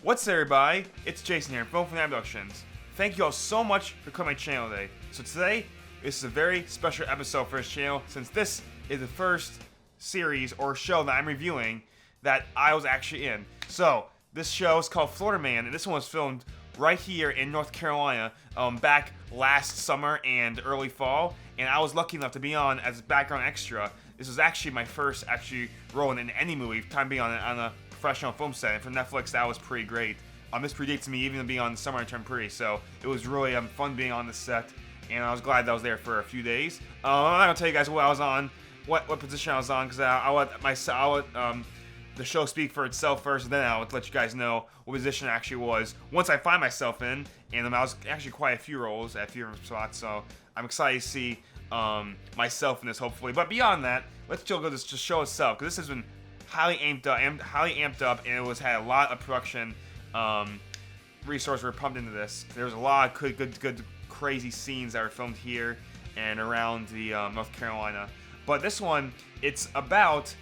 What's up, everybody? It's Jason here from Filmmaker Productions. Thank you all so much for coming to my channel today. So today, this is a very special episode for this channel since this is the first series or show that I'm reviewing that I was actually in. So, this show is called Florida Man, and this one was filmed right here in North Carolina back last summer and early fall, and I was lucky enough to be on as a background extra. This was actually my first role in any movie, time being on a professional film set, and for Netflix that was pretty great. This predates me even being on Summer Intern Pretty, so it was really fun being on the set, and I was glad that I was there for a few days. I'm not gonna tell you guys what I was on, what position I was on, because I'll let the show speak for itself first, and then I'll let you guys know what position it actually was once I find myself in. And I was actually quite a few roles at a few spots, so I'm excited to see myself in this, hopefully. But beyond that, let's still go to the show itself, because this has been highly amped up, and it had a lot of production resources were pumped into this. There was a lot of good, crazy scenes that were filmed here and around the North Carolina. But this one, it's about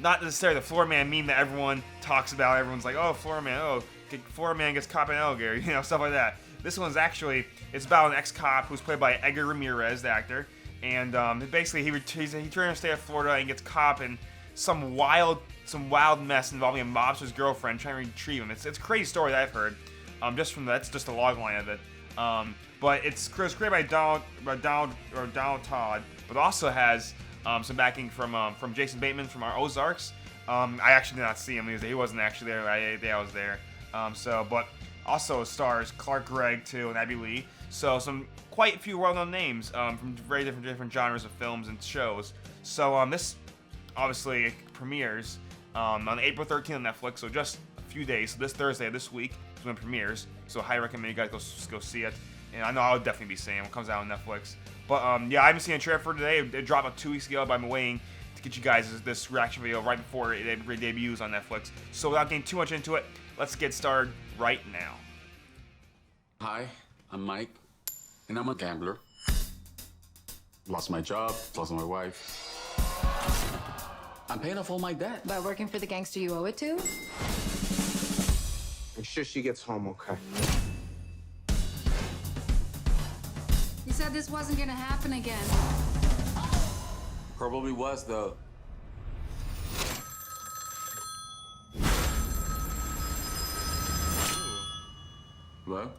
not necessarily the Florida Man meme that everyone talks about. Everyone's like, oh, Florida Man gets caught in an alligator, stuff like that. This one's actually, it's about an ex-cop who's played by Edgar Ramirez, the actor, and basically he returned to state of Florida and gets caught in some wild mess involving a mobster's girlfriend trying to retrieve him. It's a crazy story that I've heard. That's just a log line of it. But it's created by Donald Todd, but also has some backing from Jason Bateman from our Ozarks. I actually did not see him. He wasn't actually there the day I was there. But also stars Clark Gregg too and Abby Lee. So quite a few well-known names from very different genres of films and shows. So this obviously premieres on April 13th on Netflix. So just a few days. So this Thursday, this week is when it premieres. So I highly recommend you guys go see it. And I know I'll definitely be seeing it when it comes out on Netflix. But yeah, I haven't seen a trailer for today. It dropped about 2 weeks ago, but I'm waiting to get you guys this reaction video right before it debuts on Netflix. So without getting too much into it, let's get started right now. Hi, I'm Mike, and I'm a gambler. Lost my job, lost my wife. I'm paying off all my debt. By working for the gangster you owe it to? Make sure she gets home, okay? You said this wasn't gonna happen again. Probably was, though. What?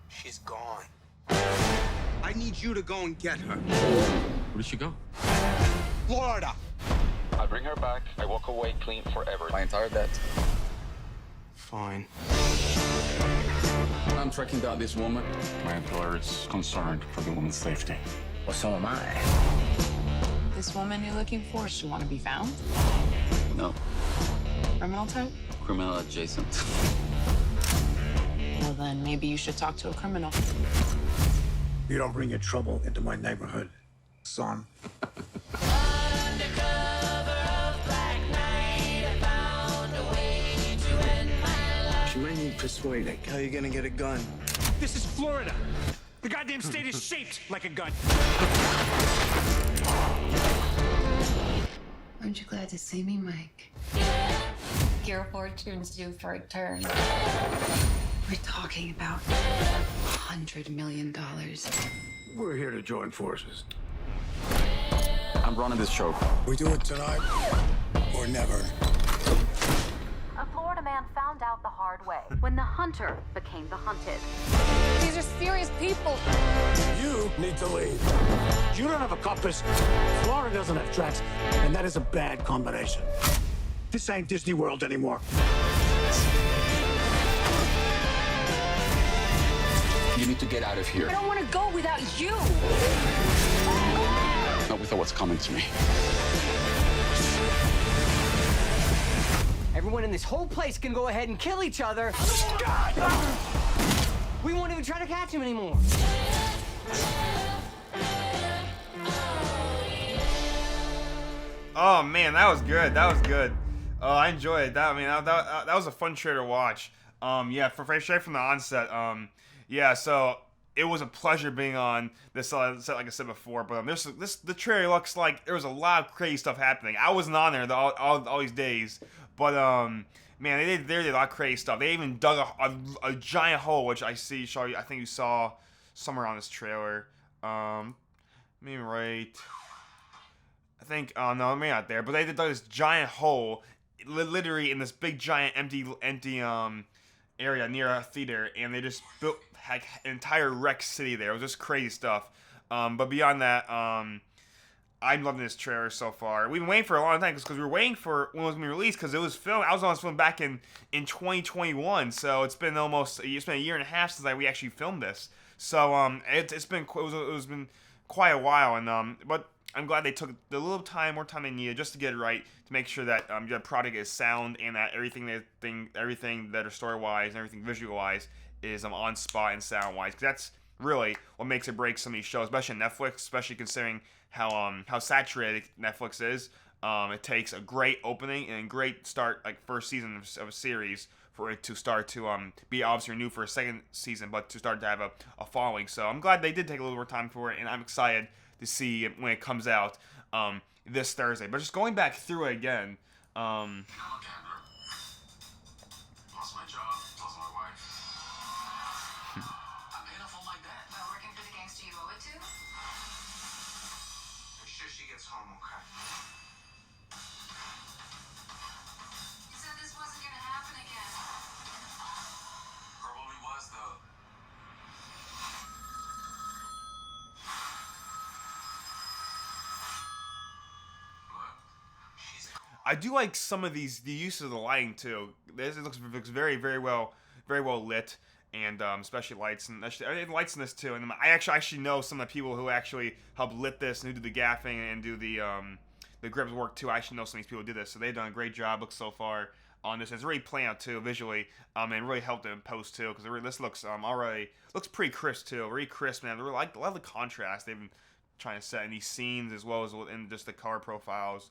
She's gone. I need you to go and get her. Where did she go? Florida! I bring her back, I walk away clean forever. My entire debt. Fine. I'm tracking down this woman. My employer is concerned for the woman's safety. Well, so am I. This woman you're looking for, she want to be found? No, Criminal type? criminal adjacent. Well, then maybe you should talk to a criminal. You don't bring your trouble into my neighborhood, son. She might need persuading. How are you gonna get a gun? This is Florida. The goddamn state is shaped like a gun. Aren't you glad to see me, Mike? Your fortune's due for a turn. We're talking about $100 million. We're here to join forces. I'm running this show. We do it tonight or never. A Florida man found out the hard way when the hunter became the hunted. These are serious people. You need to leave. You don't have a compass. Florida doesn't have tracks, and that is a bad combination. This ain't Disney World anymore. You need to get out of here. I don't want to go without you. Not without what's coming to me. Everyone in this whole place can go ahead and kill each other. We won't even try to catch him anymore. Oh man, that was good. That was good. I enjoyed that. I mean, that was a fun trailer to watch. Yeah, straight from the onset. Yeah, so it was a pleasure being on this set, like I said before. But the trailer looks like there was a lot of crazy stuff happening. I wasn't on there all these days, but man, man, they did a lot of crazy stuff. They even dug a giant hole, which I think you saw somewhere on this trailer. Maybe right. I think, oh no, maybe not there, but they dug this giant hole, literally in this big giant empty area near a theater, and they just built like an entire wreck city there. It was just crazy stuff. But beyond that, I'm loving this trailer so far. We've been waiting for a long time because we were waiting for when it was going to be released because it was filmed. I was on this film back in 2021, so it's been a year and a half since we actually filmed this. So it's been quite a while, and but I'm glad they took the little time, more time they needed just to get it right, to make sure that your product is sound and that everything that are story wise and everything visual wise is on spot and sound wise. Because that's really what makes or breaks some of these shows, especially on Netflix, especially considering how saturated Netflix is. It takes a great opening and a great start, like first season of a series, for it to start to be obviously renewed for a second season, but to start to have a following. So I'm glad they did take a little more time for it, and I'm excited to see it when it comes out this Thursday. But just going back through it again. I'm a gambler. Lost my job, lost my wife. I'm paying off all my debt. Well, working for the gangster you owe it to? Make sure she gets home, okay? You said this wasn't gonna happen again. Probably was, though. I do like some of the use of the lighting too. It looks very well lit, and especially lights and lights in this too. And I actually know some of the people who actually helped lit this and who did the gaffing and do the grips work too. I actually know some of these people who did this, so they've done a great job. Looks so far on this. It's really playing out too visually, and really helped in post too, because this looks already looks pretty crisp too, really crisp, man. I really like a lot of the contrast they've been trying to set in these scenes as well as in just the color profiles.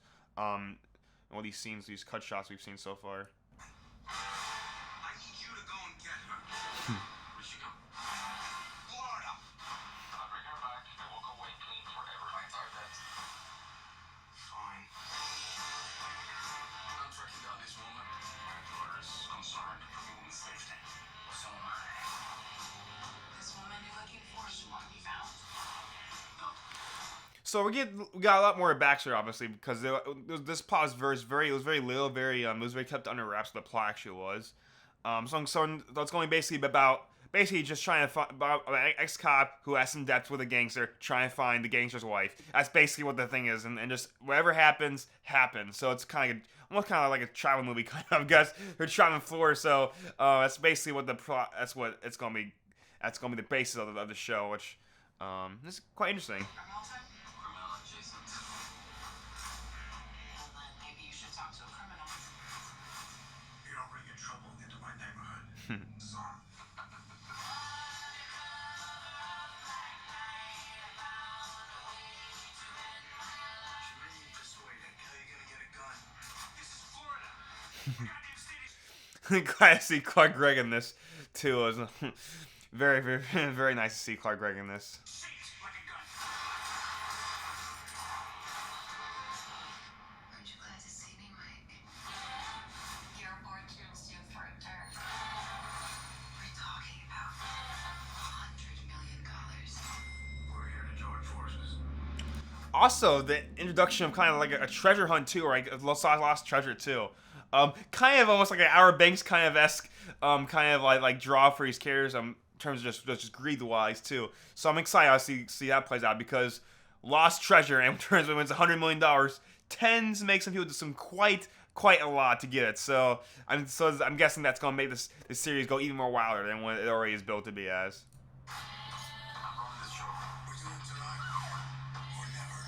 All these scenes, these cut shots we've seen so far. I need you to go and get her. Where'd she go? Florida. I'll bring her back. I walk away clean forever. My entire debt. Fine. I'm tracking down this woman. My daughter's concerned for the woman's safety. So am I. This woman you're looking for, she want to be found. No. So we got a lot more backstory, obviously, because this plot was very little, it was very kept under wraps. The plot actually was. So that's going basically about just trying to find about an ex-cop who has some depth with a gangster, trying to find the gangster's wife. That's basically what the thing is, and just whatever happens. So it's almost kind of like a travel movie, kind of. I guess they're traveling Florida, so that's basically what the plot. That's what it's gonna be. That's gonna be the basis of the show, which is quite interesting. Criminal adjacent. Well, then maybe you should talk to a criminal. You don't bring your trouble into my neighborhood, son. She made me persuaded. How you gonna get a gun? This is Florida. The goddamn state is Glad to see Clark Gregg in this too. It was very nice to see Clark Gregg in this. shaped like a gun. Aren't you glad to see me, Mike? You're aboard Jim's due for a turn. We're talking about $100 million. We're here to join forces. Also, the introduction of kind of like a treasure hunt too, or like a lost treasure too. Kind of almost like an Outer Banks kind of esque, kind of like draw for these characters. In terms of just greed wise too. So I'm excited to see how that plays out, because lost treasure, and in terms of when it's $100 million, tends to make some people do some quite a lot to get it. So I'm guessing that's gonna make this series go even more wilder than what it already is built to be as. I'm running this show. We're doing it tonight or never.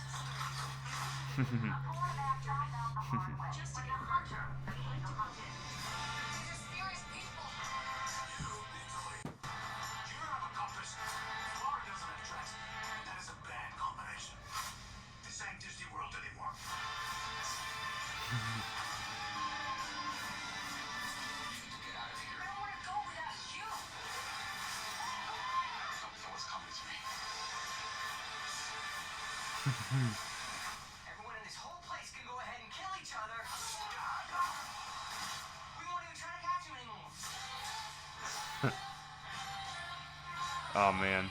Just to get a hunter became the hunted. These are serious people. You need to leave. You don't have a compass. Florida doesn't have tracks, and that is a bad combination. This ain't Disney World anymore. You need to get out of here. I don't want to go without you. Something was coming to me. Everyone in this whole place can go ahead and kill each other. We won't even try Oh, man.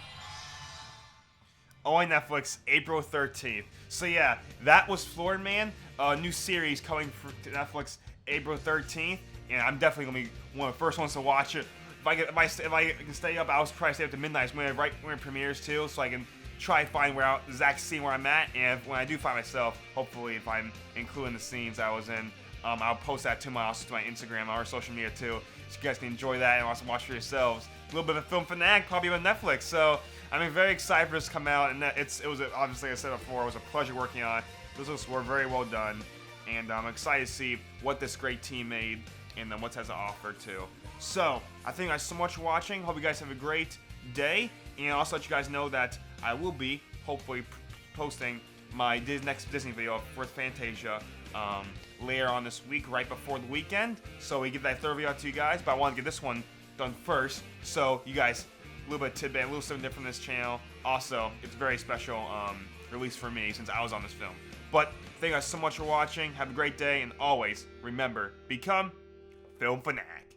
On Netflix, April 13th. So yeah, that was Florida Man, a new series coming to Netflix April 13th, and I'm definitely gonna be one of the first ones to watch it. If I can stay up, I'll probably stay up to midnight when it premieres too, so I can try to find where the exact scene where I'm at, and when I do find myself, hopefully if I'm including the scenes I was in, I'll post that to my Instagram or social media too, so you guys can enjoy that and also watch for yourselves. A little bit of a film fanatic, probably on Netflix. So I'm very excited for this to come out, and it was obviously, like I said before, it was a pleasure working on it. Those were very well done, and I'm excited to see what this great team made and what it has to offer too. So I thank you guys so much for watching. Hope you guys have a great day, and I'll also let you guys know that I will be hopefully posting my next Disney video for Fantasia later on this week, right before the weekend. So we get that third video out to you guys, but I want to get this one done first, so you guys, a little bit of tidbit, a little something different from this channel. Also, it's a very special release for me since I was on this film. But thank you guys so much for watching. Have a great day, and always remember, become Film Fanatic.